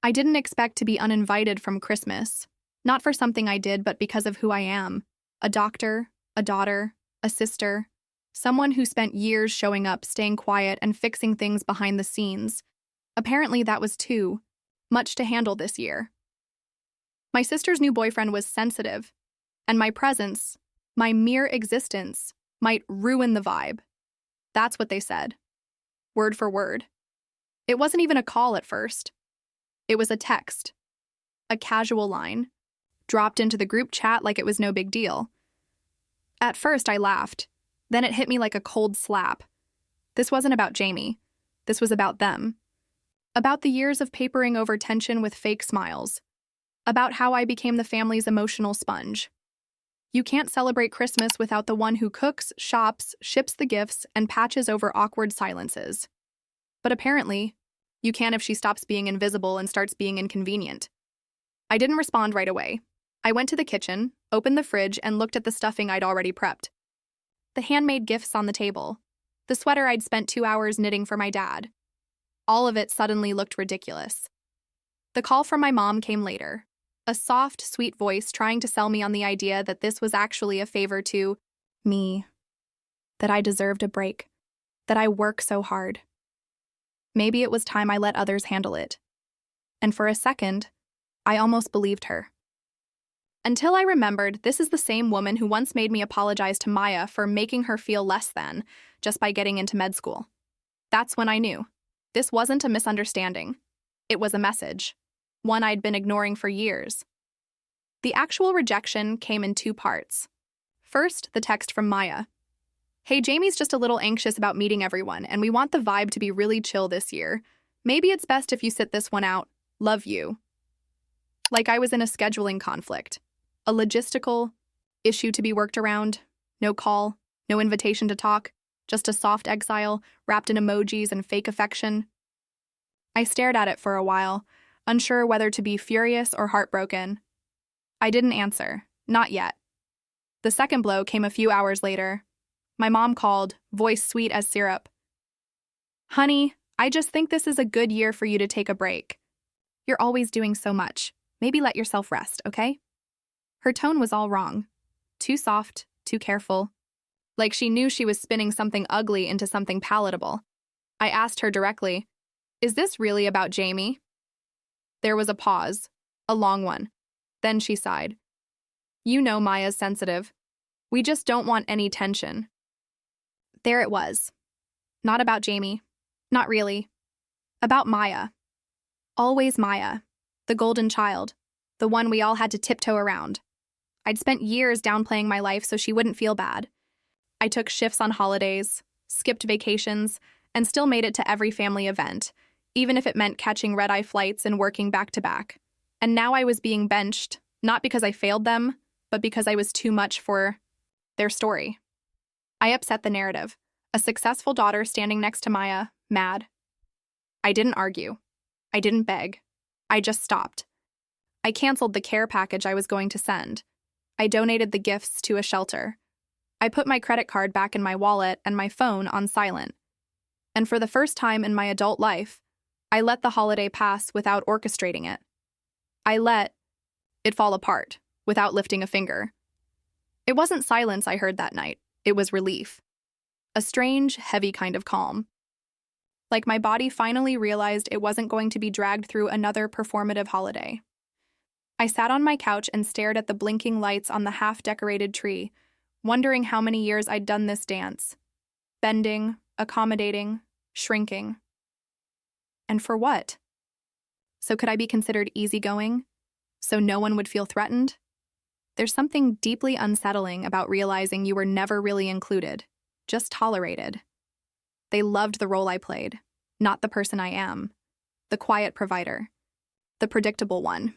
I didn't expect to be uninvited from Christmas. Not for something I did, but because of who I am. A doctor, a daughter, a sister, someone who spent years showing up, staying quiet, and fixing things behind the scenes. Apparently that was too much to handle this year. My sister's new boyfriend was sensitive, and my presence, my mere existence, might ruin the vibe. That's what they said. Word for word. It wasn't even a call at first. It was a text. A casual line. Dropped into the group chat like it was no big deal. At first, I laughed. Then it hit me like a cold slap. This wasn't about Jamie. This was about them. About the years of papering over tension with fake smiles. About how I became the family's emotional sponge. You can't celebrate Christmas without the one who cooks, shops, ships the gifts, and patches over awkward silences. But apparently, you can if she stops being invisible and starts being inconvenient. I didn't respond right away. I went to the kitchen, opened the fridge, and looked at the stuffing I'd already prepped. The handmade gifts on the table. The sweater I'd spent 2 hours knitting for my dad. All of it suddenly looked ridiculous. The call from my mom came later. A soft, sweet voice trying to sell me on the idea that this was actually a favor to me. That I deserved a break. That I work so hard. Maybe it was time I let others handle it. And for a second, I almost believed her. Until I remembered this is the same woman who once made me apologize to Maya for making her feel less than just by getting into med school. That's when I knew. This wasn't a misunderstanding. It was a message. One I'd been ignoring for years. The actual rejection came in 2 parts. First, the text from Maya. Hey, Jamie's just a little anxious about meeting everyone, and we want the vibe to be really chill this year. Maybe it's best if you sit this one out. Love you. Like I was in a scheduling conflict. A logistical issue to be worked around. No call, no invitation to talk, just a soft exile wrapped in emojis and fake affection. I stared at it for a while, unsure whether to be furious or heartbroken. I didn't answer, not yet. The second blow came a few hours later. My mom called, voice sweet as syrup. Honey, I just think this is a good year for you to take a break. You're always doing so much. Maybe let yourself rest, okay? Her tone was all wrong. Too soft, too careful. Like she knew she was spinning something ugly into something palatable. I asked her directly, is this really about Jamie? There was a pause, a long one. Then she sighed. You know Maya's sensitive. We just don't want any tension. There it was. Not about Jamie. Not really. About Maya. Always Maya. The golden child. The one we all had to tiptoe around. I'd spent years downplaying my life so she wouldn't feel bad. I took shifts on holidays, skipped vacations, and still made it to every family event, even if it meant catching red-eye flights and working back-to-back. And now I was being benched, not because I failed them, but because I was too much for their story. I upset the narrative. A successful daughter standing next to Maya, mad. I didn't argue. I didn't beg. I just stopped. I canceled the care package I was going to send. I donated the gifts to a shelter. I put my credit card back in my wallet and my phone on silent. And for the first time in my adult life, I let the holiday pass without orchestrating it. I let it fall apart without lifting a finger. It wasn't silence I heard that night. It was relief. A strange, heavy kind of calm. Like my body finally realized it wasn't going to be dragged through another performative holiday. I sat on my couch and stared at the blinking lights on the half-decorated tree, wondering how many years I'd done this dance. Bending, accommodating, shrinking. And for what? So could I be considered easygoing? So no one would feel threatened? There's something deeply unsettling about realizing you were never really included, just tolerated. They loved the role I played, not the person I am. The quiet provider. The predictable one.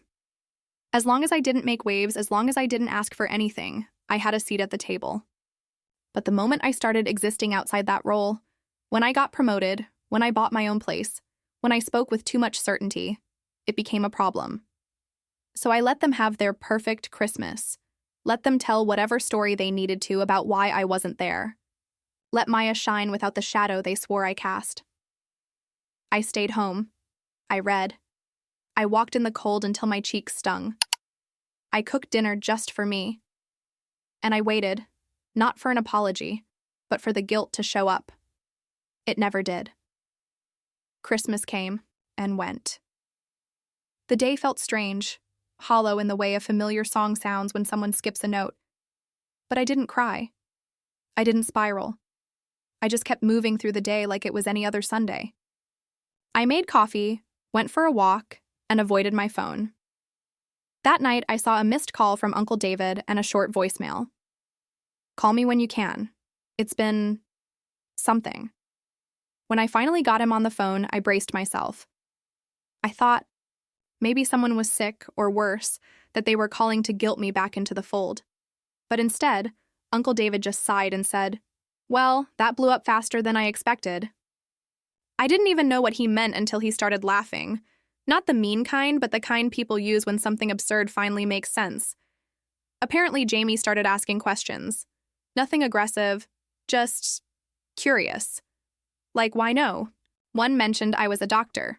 As long as I didn't make waves, as long as I didn't ask for anything, I had a seat at the table. But the moment I started existing outside that role, when I got promoted, when I bought my own place, when I spoke with too much certainty, it became a problem. So I let them have their perfect Christmas. Let them tell whatever story they needed to about why I wasn't there. Let Maya shine without the shadow they swore I cast. I stayed home. I read. I walked in the cold until my cheeks stung. I cooked dinner just for me. And I waited, not for an apology, but for the guilt to show up. It never did. Christmas came and went. The day felt strange, hollow in the way a familiar song sounds when someone skips a note. But I didn't cry. I didn't spiral. I just kept moving through the day like it was any other Sunday. I made coffee, went for a walk, and avoided my phone. That night, I saw a missed call from Uncle David and a short voicemail. Call me when you can. It's been something. When I finally got him on the phone, I braced myself. I thought maybe someone was sick or worse, that they were calling to guilt me back into the fold. But instead, Uncle David just sighed and said, "Well, that blew up faster than I expected." I didn't even know what he meant until he started laughing. Not the mean kind, but the kind people use when something absurd finally makes sense. Apparently, Jamie started asking questions. Nothing aggressive, just curious. Like, why no? One mentioned I was a doctor.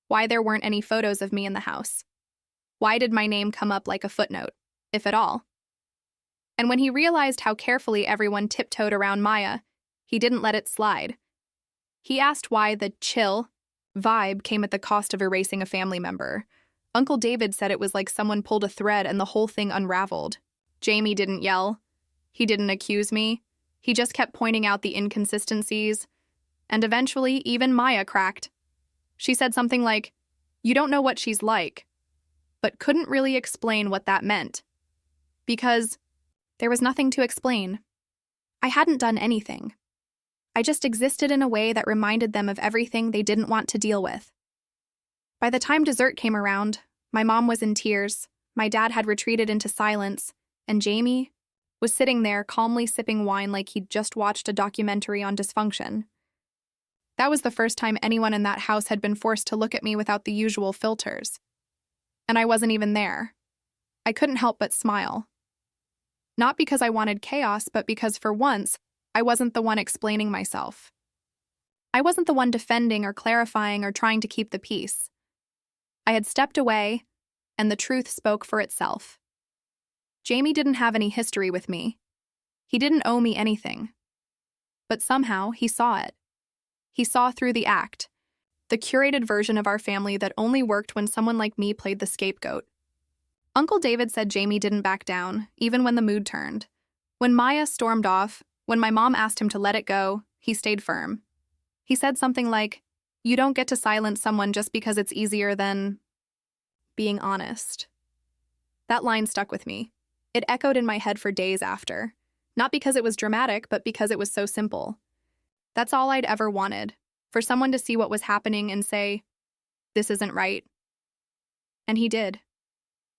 Why there weren't any photos of me in the house. Why did my name come up like a footnote, if at all? And when he realized how carefully everyone tiptoed around Maya, he didn't let it slide. He asked why the chill vibe came at the cost of erasing a family member. Uncle David said it was like someone pulled a thread and the whole thing unraveled. Jamie didn't yell. He didn't accuse me. He just kept pointing out the inconsistencies. And eventually, even Maya cracked. She said something like, "You don't know what she's like," but couldn't really explain what that meant. Because there was nothing to explain. I hadn't done anything. I just existed in a way that reminded them of everything they didn't want to deal with. By the time dessert came around, my mom was in tears, my dad had retreated into silence, and Jamie was sitting there calmly sipping wine like he'd just watched a documentary on dysfunction. That was the first time anyone in that house had been forced to look at me without the usual filters. And I wasn't even there. I couldn't help but smile. Not because I wanted chaos, but because for once, I wasn't the one explaining myself. I wasn't the one defending or clarifying or trying to keep the peace. I had stepped away, and the truth spoke for itself. Jamie didn't have any history with me. He didn't owe me anything. But somehow, he saw it. He saw through the act, the curated version of our family that only worked when someone like me played the scapegoat. Uncle David said Jamie didn't back down, even when the mood turned. When Maya stormed off, when my mom asked him to let it go, he stayed firm. He said something like, "You don't get to silence someone just because it's easier than being honest." That line stuck with me. It echoed in my head for days after. Not because it was dramatic, but because it was so simple. That's all I'd ever wanted, for someone to see what was happening and say, "This isn't right." And he did.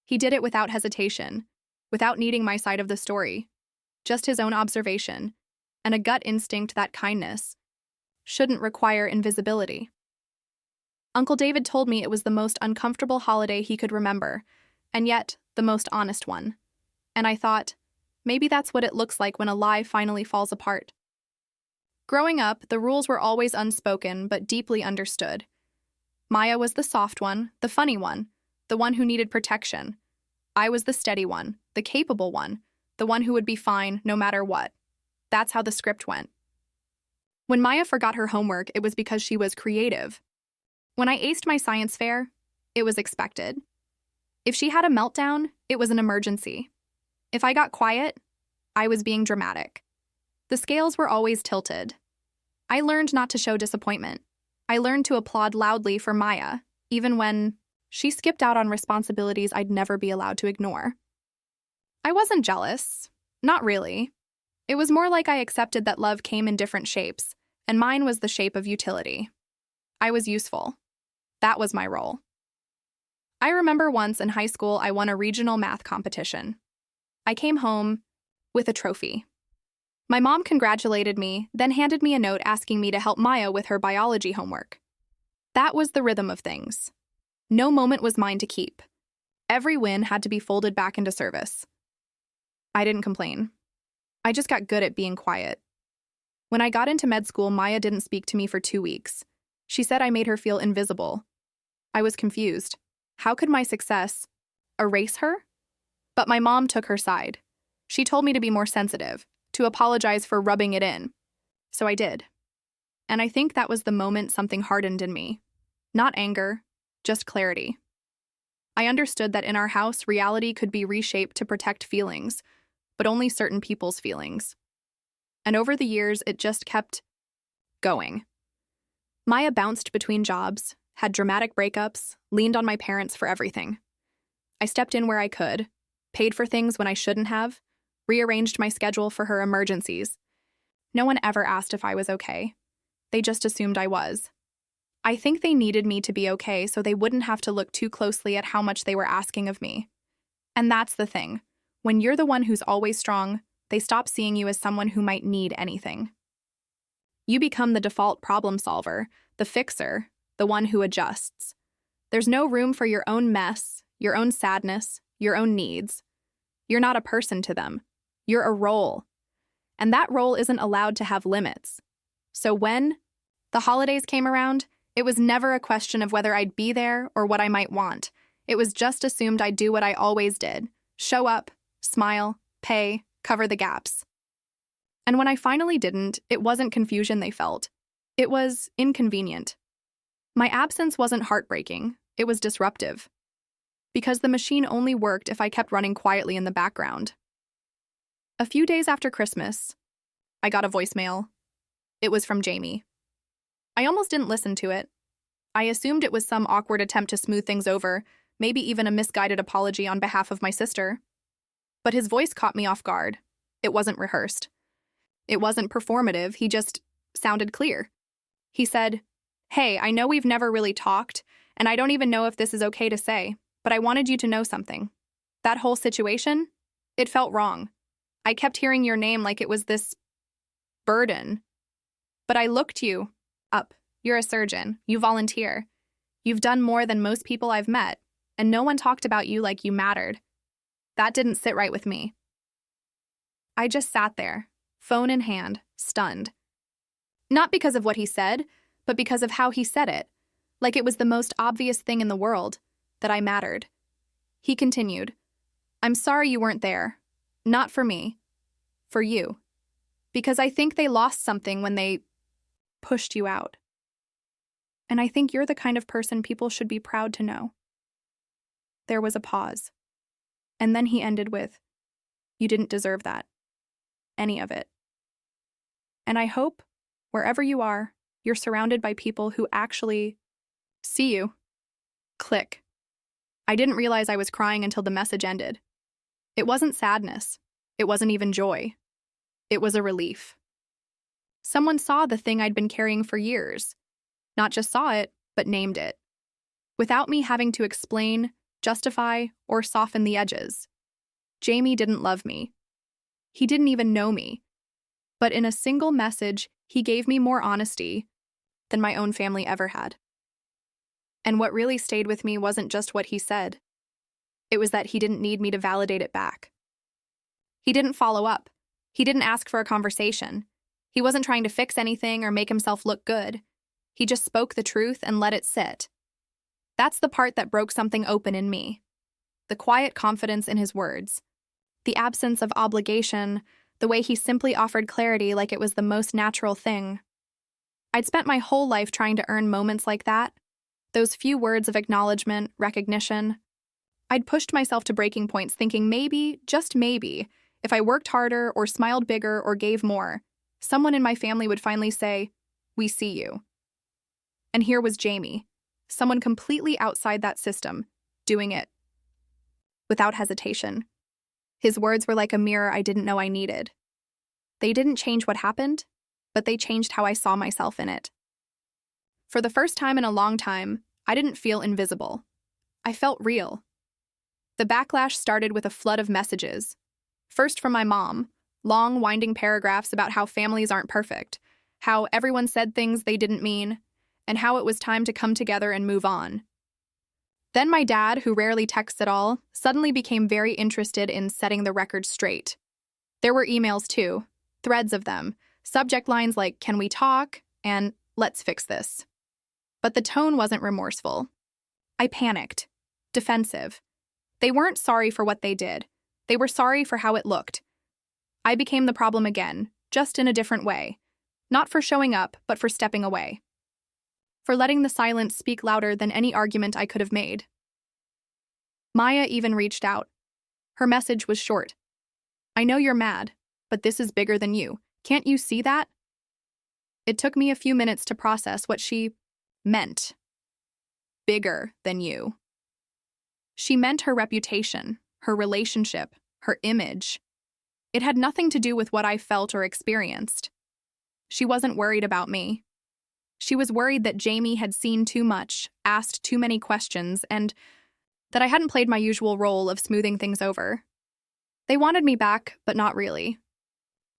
He did it without hesitation, without needing my side of the story, just his own observation, and a gut instinct that kindness shouldn't require invisibility. Uncle David told me it was the most uncomfortable holiday he could remember, and yet the most honest one. And I thought, maybe that's what it looks like when a lie finally falls apart. Growing up, the rules were always unspoken but deeply understood. Maya was the soft one, the funny one, the one who needed protection. I was the steady one, the capable one, the one who would be fine no matter what. That's how the script went. When Maya forgot her homework, it was because she was creative. When I aced my science fair, it was expected. If she had a meltdown, it was an emergency. If I got quiet, I was being dramatic. The scales were always tilted. I learned not to show disappointment. I learned to applaud loudly for Maya, even when she skipped out on responsibilities I'd never be allowed to ignore. I wasn't jealous. Not really. It was more like I accepted that love came in different shapes, and mine was the shape of utility. I was useful. That was my role. I remember once in high school I won a regional math competition. I came home with a trophy. My mom congratulated me, then handed me a note asking me to help Maya with her biology homework. That was the rhythm of things. No moment was mine to keep. Every win had to be folded back into service. I didn't complain. I just got good at being quiet. When I got into med school, Maya didn't speak to me for 2 weeks. She said I made her feel invisible. I was confused. How could my success erase her? But my mom took her side. She told me to be more sensitive, to apologize for rubbing it in. So I did. And I think that was the moment something hardened in me. Not anger, just clarity. I understood that in our house, reality could be reshaped to protect feelings, but only certain people's feelings. And over the years, it just kept going. Maya bounced between jobs, had dramatic breakups, leaned on my parents for everything. I stepped in where I could, paid for things when I shouldn't have, rearranged my schedule for her emergencies. No one ever asked if I was okay. They just assumed I was. I think they needed me to be okay so they wouldn't have to look too closely at how much they were asking of me. And that's the thing. When you're the one who's always strong, they stop seeing you as someone who might need anything. You become the default problem solver, the fixer, the one who adjusts. There's no room for your own mess, your own sadness, your own needs. You're not a person to them. You're a role. And that role isn't allowed to have limits. So when the holidays came around, it was never a question of whether I'd be there or what I might want. It was just assumed I'd do what I always did. Show up, smile, pay, cover the gaps. And when I finally didn't, it wasn't confusion they felt. It was inconvenient. My absence wasn't heartbreaking. It was disruptive. Because the machine only worked if I kept running quietly in the background. A few days after Christmas, I got a voicemail. It was from Jamie. I almost didn't listen to it. I assumed it was some awkward attempt to smooth things over, maybe even a misguided apology on behalf of my sister. But his voice caught me off guard. It wasn't rehearsed. It wasn't performative, he just sounded clear. He said, "Hey, I know we've never really talked, and I don't even know if this is okay to say, but I wanted you to know something. That whole situation, it felt wrong. I kept hearing your name like it was this burden. But I looked you up. You're a surgeon. You volunteer. You've done more than most people I've met, and no one talked about you like you mattered. That didn't sit right with me." I just sat there, phone in hand, stunned. Not because of what he said, but because of how he said it, like it was the most obvious thing in the world, that I mattered. He continued, "I'm sorry you weren't there. Not for me. For you. Because I think they lost something when they pushed you out. And I think you're the kind of person people should be proud to know." There was a pause. And then he ended with, "You didn't deserve that. Any of it. And I hope, wherever you are, you're surrounded by people who actually see you." Click. I didn't realize I was crying until the message ended. It wasn't sadness. It wasn't even joy. It was a relief. Someone saw the thing I'd been carrying for years. Not just saw it, but named it. Without me having to explain, justify, or soften the edges. Jamie didn't love me. He didn't even know me. But in a single message, he gave me more honesty than my own family ever had. And what really stayed with me wasn't just what he said. It was that he didn't need me to validate it back. He didn't follow up. He didn't ask for a conversation. He wasn't trying to fix anything or make himself look good. He just spoke the truth and let it sit. That's the part that broke something open in me. The quiet confidence in his words. The absence of obligation, the way he simply offered clarity like it was the most natural thing. I'd spent my whole life trying to earn moments like that. Those few words of acknowledgement, recognition. I'd pushed myself to breaking points thinking maybe, just maybe, if I worked harder or smiled bigger or gave more, someone in my family would finally say, "We see you." And here was Jamie, someone completely outside that system, doing it without hesitation. His words were like a mirror I didn't know I needed. They didn't change what happened, but they changed how I saw myself in it. For the first time in a long time, I didn't feel invisible. I felt real. The backlash started with a flood of messages. First from my mom, long, winding paragraphs about how families aren't perfect, how everyone said things they didn't mean, and how it was time to come together and move on. Then my dad, who rarely texts at all, suddenly became very interested in setting the record straight. There were emails too, threads of them, subject lines like, "Can we talk?" and "Let's fix this." But the tone wasn't remorseful. I panicked. defensive. They weren't sorry for what they did. They were sorry for how it looked. I became the problem again, just in a different way. Not for showing up, but for stepping away. For letting the silence speak louder than any argument I could have made. Maya even reached out. Her message was short. I know you're mad, but this is bigger than you. Can't you see that? It took me a few minutes to process what she meant. Bigger than you. She meant her reputation, her relationship, her image. It had nothing to do with what I felt or experienced. She wasn't worried about me. She was worried that Jamie had seen too much, asked too many questions, and that I hadn't played my usual role of smoothing things over. They wanted me back, but not really.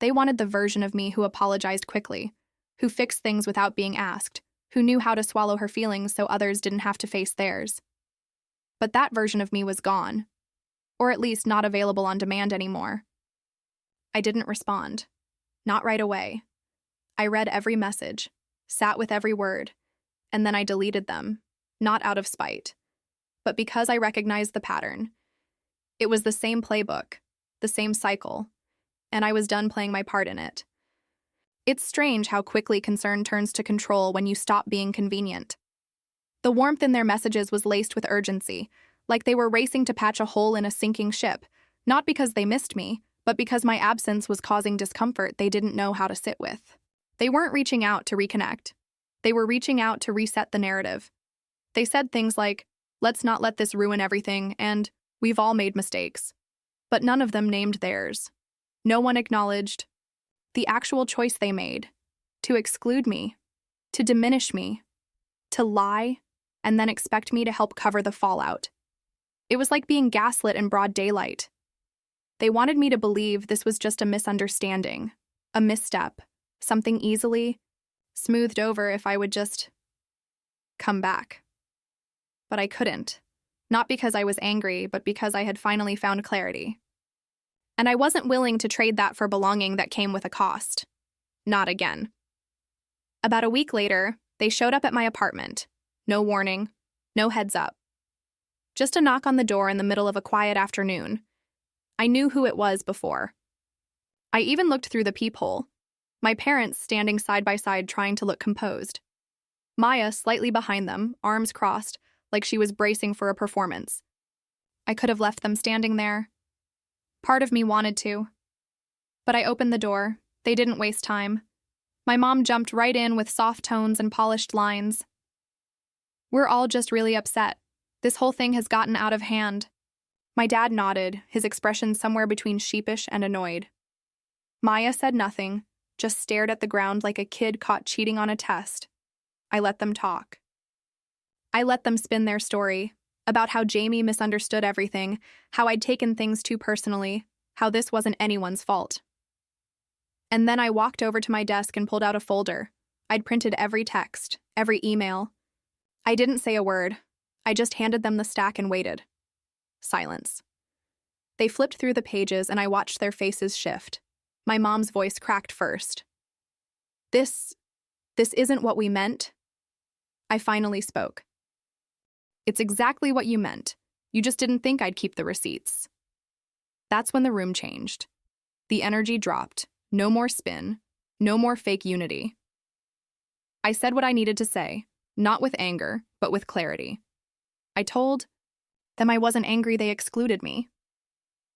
They wanted the version of me who apologized quickly, who fixed things without being asked, who knew how to swallow her feelings so others didn't have to face theirs. But that version of me was gone, or at least not available on demand anymore. I didn't respond. Not right away. I read every message, sat with every word, and then I deleted them, not out of spite, but because I recognized the pattern. It was the same playbook, the same cycle, and I was done playing my part in it. It's strange how quickly concern turns to control when you stop being convenient. The warmth in their messages was laced with urgency, like they were racing to patch a hole in a sinking ship, not because they missed me, but because my absence was causing discomfort they didn't know how to sit with. They weren't reaching out to reconnect. They were reaching out to reset the narrative. They said things like, "Let's not let this ruin everything," and "We've all made mistakes." But none of them named theirs. No one acknowledged the actual choice they made, to exclude me, to diminish me, to lie, and then expect me to help cover the fallout. It was like being gaslit in broad daylight. They wanted me to believe this was just a misunderstanding, a misstep, something easily smoothed over if I would just come back. But I couldn't, not because I was angry, but because I had finally found clarity. And I wasn't willing to trade that for belonging that came with a cost. Not again. About a week later, they showed up at my apartment. No warning, no heads up. Just a knock on the door in the middle of a quiet afternoon. I knew who it was before. I even looked through the peephole, my parents standing side by side trying to look composed. Maya slightly behind them, arms crossed, like she was bracing for a performance. I could have left them standing there. Part of me wanted to. But I opened the door. They didn't waste time. My mom jumped right in with soft tones and polished lines. "We're all just really upset. This whole thing has gotten out of hand." My dad nodded, his expression somewhere between sheepish and annoyed. Maya said nothing, just stared at the ground like a kid caught cheating on a test. I let them talk. I let them spin their story, about how Jamie misunderstood everything, how I'd taken things too personally, how this wasn't anyone's fault. And then I walked over to my desk and pulled out a folder. I'd printed every text, every email. I didn't say a word. I just handed them the stack and waited. Silence. They flipped through the pages and I watched their faces shift. My mom's voice cracked first. This isn't what we meant." I finally spoke. "It's exactly what you meant. You just didn't think I'd keep the receipts." That's when the room changed. The energy dropped. No more spin. No more fake unity. I said what I needed to say, not with anger, but with clarity. I told them I wasn't angry they excluded me.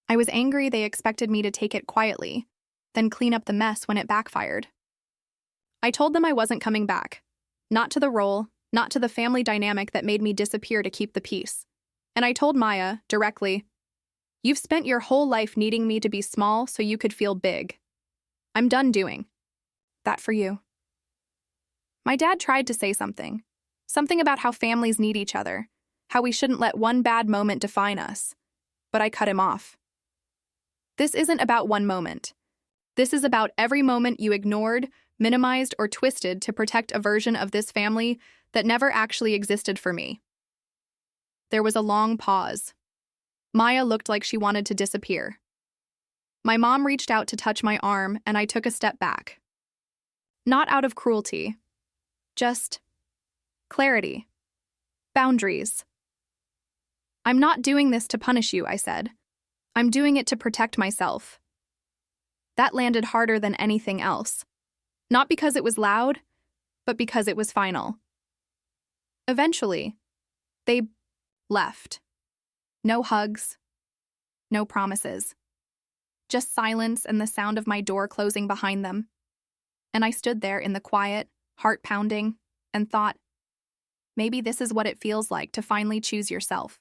I was angry they expected me to take it quietly, then clean up the mess when it backfired. I told them I wasn't coming back. Not to the role, not to the family dynamic that made me disappear to keep the peace. And I told Maya, directly, "You've spent your whole life needing me to be small so you could feel big. I'm done doing that for you." My dad tried to say something about how families need each other, how we shouldn't let one bad moment define us. But I cut him off. This isn't about one moment. This is about every moment you ignored, minimized, or twisted to protect a version of this family that never actually existed for me. There was a long pause. Maya looked like she wanted to disappear. My mom reached out to touch my arm, and I took a step back. Not out of cruelty. Just clarity. Boundaries. I'm not doing this to punish you, I said. I'm doing it to protect myself. That landed harder than anything else. Not because it was loud, but because it was final. Eventually, they left. No hugs, no promises. Just silence and the sound of my door closing behind them. And I stood there in the quiet, heart pounding, and thought, maybe this is what it feels like to finally choose yourself.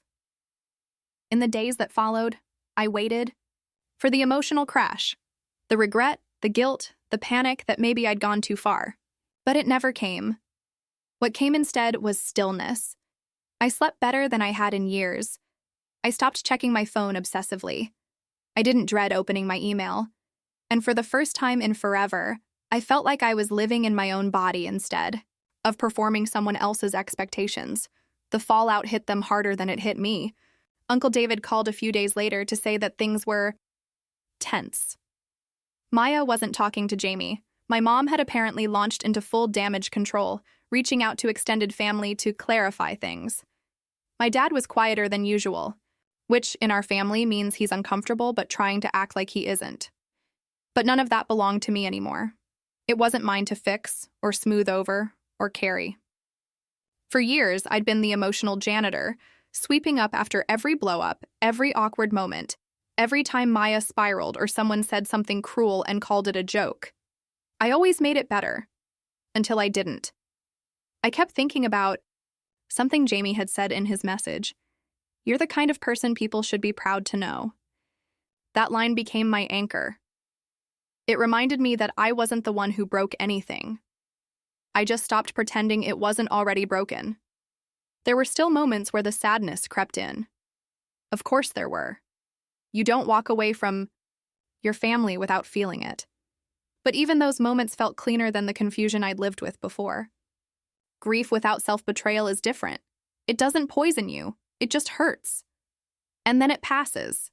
In the days that followed, I waited for the emotional crash, the regret, the guilt, the panic that maybe I'd gone too far. But it never came. What came instead was stillness. I slept better than I had in years. I stopped checking my phone obsessively. I didn't dread opening my email. And for the first time in forever, I felt like I was living in my own body instead of performing someone else's expectations. The fallout hit them harder than it hit me. Uncle David called a few days later to say that things were tense. Maya wasn't talking to Jamie. My mom had apparently launched into full damage control, reaching out to extended family to clarify things. My dad was quieter than usual, which in our family means he's uncomfortable but trying to act like he isn't. But none of that belonged to me anymore. It wasn't mine to fix, or smooth over, or carry. For years, I'd been the emotional janitor, sweeping up after every blow-up, every awkward moment, every time Maya spiraled or someone said something cruel and called it a joke. I always made it better, until I didn't. I kept thinking about something Jamie had said in his message. You're the kind of person people should be proud to know. That line became my anchor. It reminded me that I wasn't the one who broke anything. I just stopped pretending it wasn't already broken. There were still moments where the sadness crept in. Of course there were. You don't walk away from your family without feeling it. But even those moments felt cleaner than the confusion I'd lived with before. Grief without self-betrayal is different. It doesn't poison you. It just hurts. And then it passes.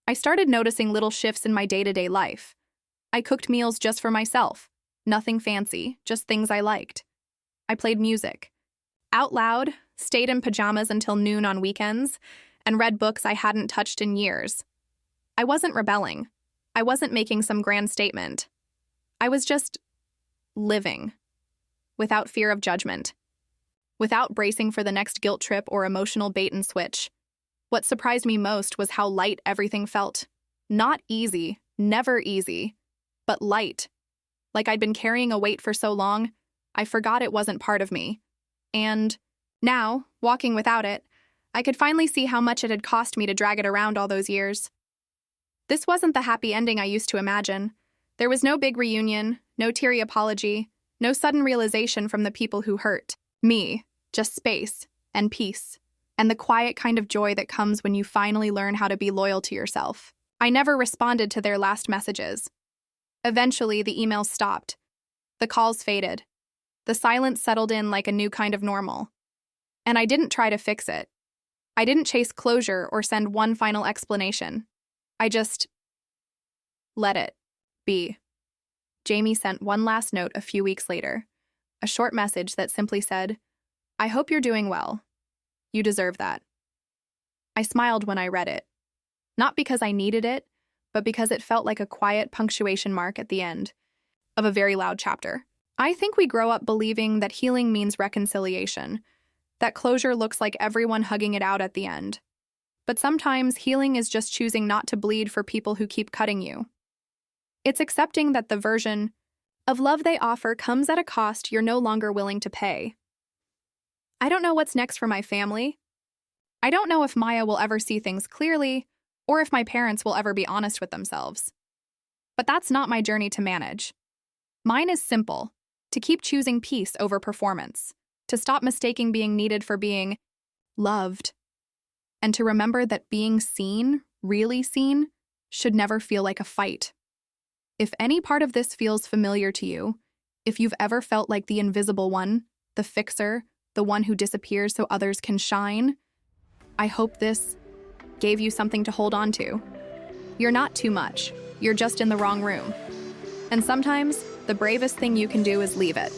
I started noticing little shifts in my day-to-day life. I cooked meals just for myself. Nothing fancy, just things I liked. I played music. Out loud, stayed in pajamas until noon on weekends, and read books I hadn't touched in years. I wasn't rebelling. I wasn't making some grand statement. I was just living, without fear of judgment, without bracing for the next guilt trip or emotional bait and switch. What surprised me most was how light everything felt. Not easy, never easy, but light. Like I'd been carrying a weight for so long, I forgot it wasn't part of me. And now, walking without it, I could finally see how much it had cost me to drag it around all those years. This wasn't the happy ending I used to imagine. There was no big reunion, no teary apology, no sudden realization from the people who hurt me, just space and peace, and the quiet kind of joy that comes when you finally learn how to be loyal to yourself. I never responded to their last messages. Eventually, the emails stopped. The calls faded. The silence settled in like a new kind of normal. And I didn't try to fix it. I didn't chase closure or send one final explanation. I just let it be. Jamie sent one last note a few weeks later, a short message that simply said, I hope you're doing well. You deserve that. I smiled when I read it. Not because I needed it, but because it felt like a quiet punctuation mark at the end of a very loud chapter. I think we grow up believing that healing means reconciliation, that closure looks like everyone hugging it out at the end. But sometimes healing is just choosing not to bleed for people who keep cutting you. It's accepting that the version of love they offer comes at a cost you're no longer willing to pay. I don't know what's next for my family. I don't know if Maya will ever see things clearly, or if my parents will ever be honest with themselves. But that's not my journey to manage. Mine is simple, to keep choosing peace over performance, to stop mistaking being needed for being loved, and to remember that being seen, really seen, should never feel like a fight. If any part of this feels familiar to you, if you've ever felt like the invisible one, the fixer, the one who disappears so others can shine, I hope this gave you something to hold on to. You're not too much. You're just in the wrong room. And sometimes, the bravest thing you can do is leave it.